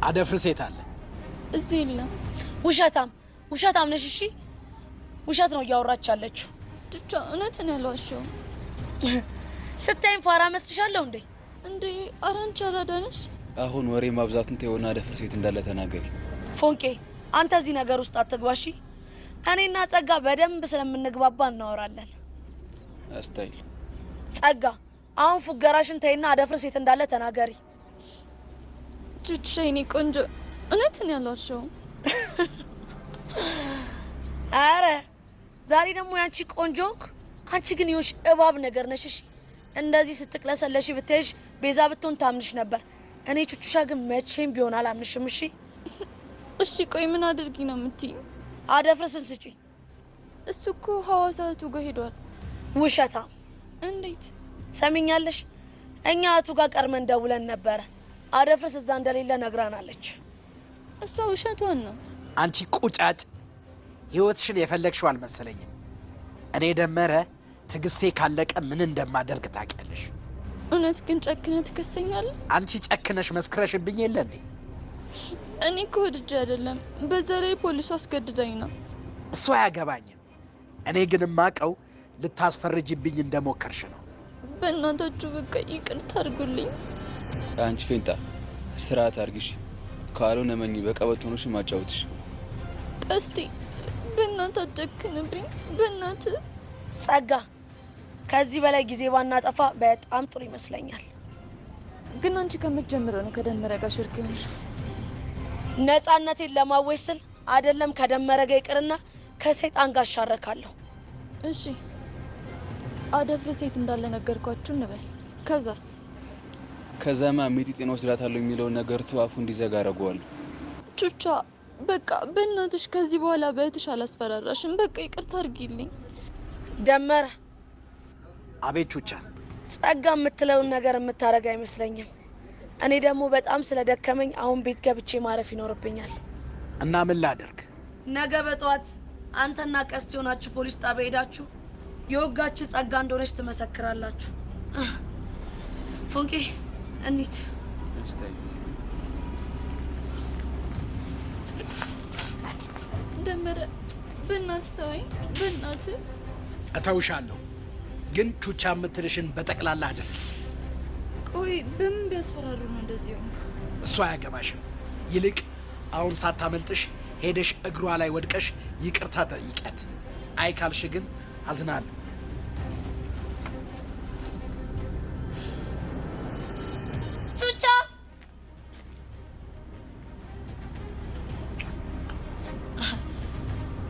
አደፍርስ የት አለ? እዚህ የለም። ውሸታም ነሽ። እሺ ውሸት ነው እያወራች ያለችው። ብቻ እውነትን ያልዋሸው ስታይም ፋራ መስልሻለሁ እንዴ? እንዴ አራንቻ አራዳነሽ። አሁን ወሬ ማብዛቱን ተይውና አደፍርስ የት እንዳለ ተናገሪ። ፎንቄ አንተ እዚህ ነገር ውስጥ አትግባሺ። እኔና ጸጋ በደንብ ስለምንግባባ እናወራለን። አስታይል ጸጋ አሁን ፉገራሽን ተይና አደፍርስ የት እንዳለ ተናገሪ። ቹቹሻይኒ ቆንጆ እውነትን ያልዋሸው። አረ ዛሬ ደግሞ ያንቺ ቆንጆንክ። አንቺ ግን ይኸውሽ እባብ ነገር ነሽ። እሺ እንደዚህ ስትቅለሰለሽ ብትይሽ ቤዛ ብትሆን ታምንሽ ነበር። እኔ ቹቹሻ ግን መቼም ቢሆን አላምንሽም። እሺ ቆይ ምን አድርጊ ነው የምትይኝ? አደፍርስን ስጪ። እሱ እኮ ሐዋሳቱ ጋር ሄዷል። ውሸታ። እንዴት ሰሚኛለሽ? እኛ አቱ ጋር ቀርመን ደውለን ነበረ። አደፍርስ እዛ እንደሌለ ነግራናለች። እሷ ውሸቷን ነው። አንቺ ቁጫጭ ህይወትሽን የፈለግሽው አልመሰለኝም። እኔ ደመረ ትግስቴ ካለቀ ምን እንደማደርግ ታውቂያለሽ። እውነት ግን ጨክነ ትከሰኛለህ? አንቺ ጨክነሽ መስክረሽብኝ የለ እንዴ? እኔ እኮ ወድጄ አይደለም፣ በዛ ላይ ፖሊሱ አስገድዳኝ ነው። እሱ አያገባኝም። እኔ ግን ማቀው ልታስፈርጅብኝ እንደሞከርሽ ነው። በእናታችሁ በቃ ይቅርታ አድርጉልኝ። አንቺ ፌንጣ ስርዓት አርግሽ፣ ካልሆነ መኝ በቀበቶንሽ ማጫወትሽ። ቀስቴ በእናትህ አትጨክንብኝ፣ በእናትህ። ጸጋ ከዚህ በላይ ጊዜ ባናጠፋ በጣም ጥሩ ይመስለኛል። ግን አንቺ ከመጀመሪያው ነው ከደመረ ጋር ሽርክ ሆንሽ። ነፃነቴን ለማወጅ ስል አይደለም ከደመረ ጋር ይቅርና ከሰይጣን ጋር አሻረካለሁ። እሺ አደፍርስ የት እንዳለ ነገርኳችሁ እንበል። ከዛስ? ከዛማ ሚጢጤን ወስዳታለሁ የሚለውን ነገር ተዋፉ እንዲዘጋ አረጋዋለሁ። ቹቻ በቃ በእናትሽ ከዚህ በኋላ በእህትሽ አላስፈራራሽም። በቃ ይቅርታ አድርጊልኝ። ደመረ። አቤት ቹቻ። ጸጋ የምትለውን ነገር የምታረግ አይመስለኝም። እኔ ደግሞ በጣም ስለደከመኝ አሁን ቤት ገብቼ ማረፍ ይኖርብኛል። እና ምን ላደርግ? ነገ በጠዋት አንተና ቀስት ሆናችሁ ፖሊስ ጣቢያ ሄዳችሁ የወጋች ጸጋ እንደሆነች ትመሰክራላችሁ። ፎንቄ እንሂድ። ደመረ በእናትህ ተወኝ፣ በእናትህ። እተውሻለሁ፣ ግን ቹቻ የምትልሽን በጠቅላላ አድርጊ። ቆይ በምን ቢያስፈራሩ ነው እንደዚህ ሆንክ? እሱ አያገባሽም። ይልቅ አሁን ሳታመልጥሽ ሄደሽ እግሯ ላይ ወድቀሽ ይቅርታ ጠይቂያት። አይ ካልሽ ግን አዝናለሁ። ቹቻ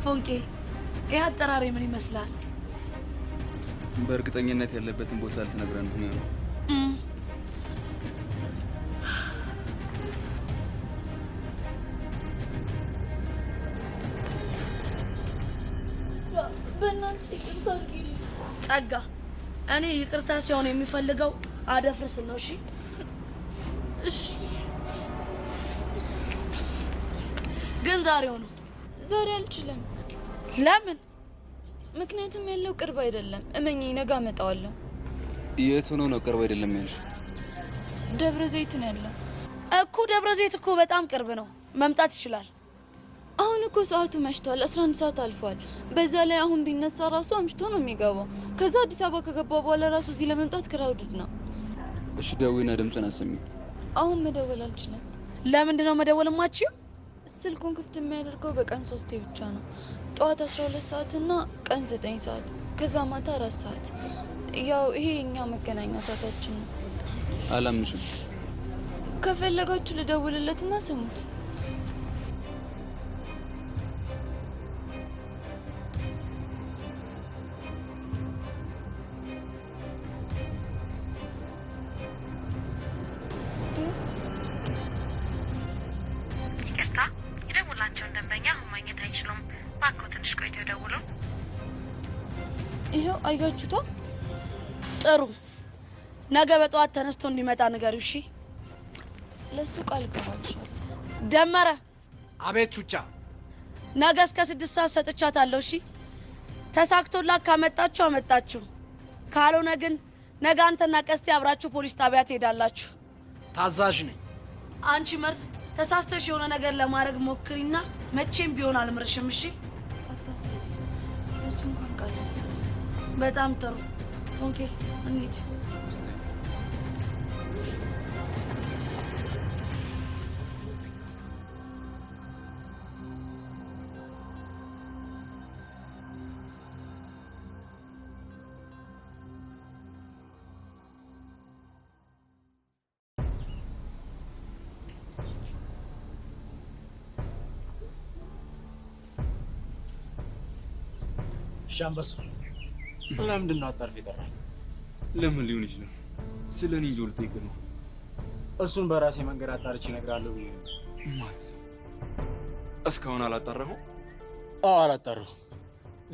ፎንቄ፣ ይህ አጠራሪ ምን ይመስላል? በእርግጠኝነት ያለበትን ቦታ ልትነግረን ነው። ጸጋ፣ እኔ ይቅርታ ሲሆን የሚፈልገው አደፍርስ ነው። እሺ እሺ። ግን ዛሬው ነው። ዛሬ አልችልም። ለምን? ምክንያቱም ያለው ቅርብ አይደለም። እመኚኝ፣ ነገ አመጣዋለሁ። የት ሆኖ ነው ቅርብ አይደለም ያልሽ? ደብረ ዘይት ነው ያለው እኮ። ደብረ ዘይት እኮ በጣም ቅርብ ነው፣ መምጣት ይችላል። አሁን እኮ ሰዓቱ መሽቷል፣ 11 ሰዓት አልፏል። በዛ ላይ አሁን ቢነሳ ራሱ አምሽቶ ነው የሚገባው። ከዛ አዲስ አበባ ከገባ በኋላ ራሱ እዚህ ለመምጣት ክራውድድ ነው። እሺ ደውይና ድምፅን አሰሚ። አሁን መደወል አልችልም። ለምንድን ነው መደወል የማትችይው? ስልኩን ክፍት የሚያደርገው በቀን 3 ብቻ ነው። ጠዋት 12 ሰዓት እና ቀን 9 ሰዓት፣ ከዛ ማታ 4 ሰዓት። ያው ይሄ የኛ መገናኛ ሰዓታችን ነው። አላምንሽም። ከፈለጋችሁ ልደውልለትና ስሙት። ይቅርታ፣ የደውላቸውን ደንበኛ አሁን ማግኘት አይችሉም። እባክዎ ትንሽ ቆይተው ይደውሉ። ይሄው አያችሁታ። ጥሩ፣ ነገ በጠዋት ተነስቶ እንዲመጣ ንገሪው። እሺ? ለሱ ቃል ገባልሻለሁ። ደመረ። አቤት ቹቻ። ነገ እስከ 6 ሰዓት ሰጥቻታለሁ። እሺ? ተሳክቶላት ካመጣችሁ አመጣችሁ፣ ካልሆነ ግን ነገ አንተና ቀስቴ አብራችሁ ፖሊስ ጣቢያ ትሄዳላችሁ። ታዛዥ ነኝ። አንቺ መርዝ ተሳስተሽ የሆነ ነገር ለማድረግ ሞክሪና መቼም ቢሆን አልምርሽም። እሺ አታስቢ፣ እሱ እንኳን ቃል አላት። በጣም ጥሩ። ኦኬ እንሂድ። ሻምበስ ለምንድን ነው አጣርፍ ይጠራል? ለምን ሊሆን ይችላል? ስለ እኔ እንጂ ልጠይቅ ነው። እሱን በራሴ መንገድ አጣርቼ እነግርሃለሁ ብዬ ነው። ማለት እስካሁን አላጣራኸው? አዎ አላጣራሁም።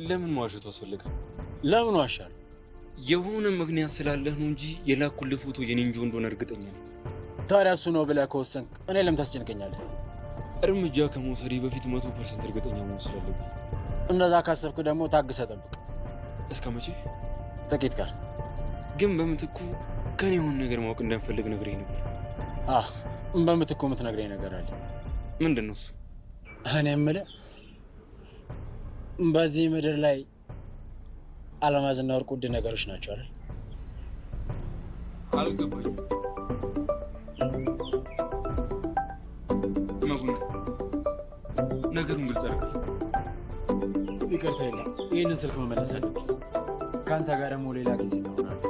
ለምን መዋሸቱ አስፈለገ? ለምን ዋሻለሁ? የሆነ ምክንያት ስላለህ ነው እንጂ የላኩልህ ፎቶ የኔ እንጂ እንደሆነ እርግጠኛ ነኝ። ታዲያ እሱ ነው ብለህ ከወሰንክ እኔ ለምን ታስጨንቀኛለህ? እርምጃ ከመውሰዴ በፊት 100% እርግጠኛ መሆን ስላለብኝ። እንደዛ ካሰብክ ደግሞ ታግሰህ ጠብቅ። እስከ መቼ? ጥቂት ቀን። ግን በምትኩ ከኔ የሆነ ነገር ማወቅ እንደምፈልግ ነግሬኝ ነበር። በምትኩ የምትነግረኝ ነገር አለ። ምንድን ነው እሱ? እኔ የምልህ በዚህ ምድር ላይ አልማዝና ወርቅ ውድ ነገሮች ናቸው አይደል? አልገባኝም። መጉን ነገሩን ግልጽ አድርግ። ይቅርታ የለም፣ ይህንን ስልክ መመለስ አለብኝ። ከአንተ ጋር ደግሞ ሌላ ጊዜ እናወራለን።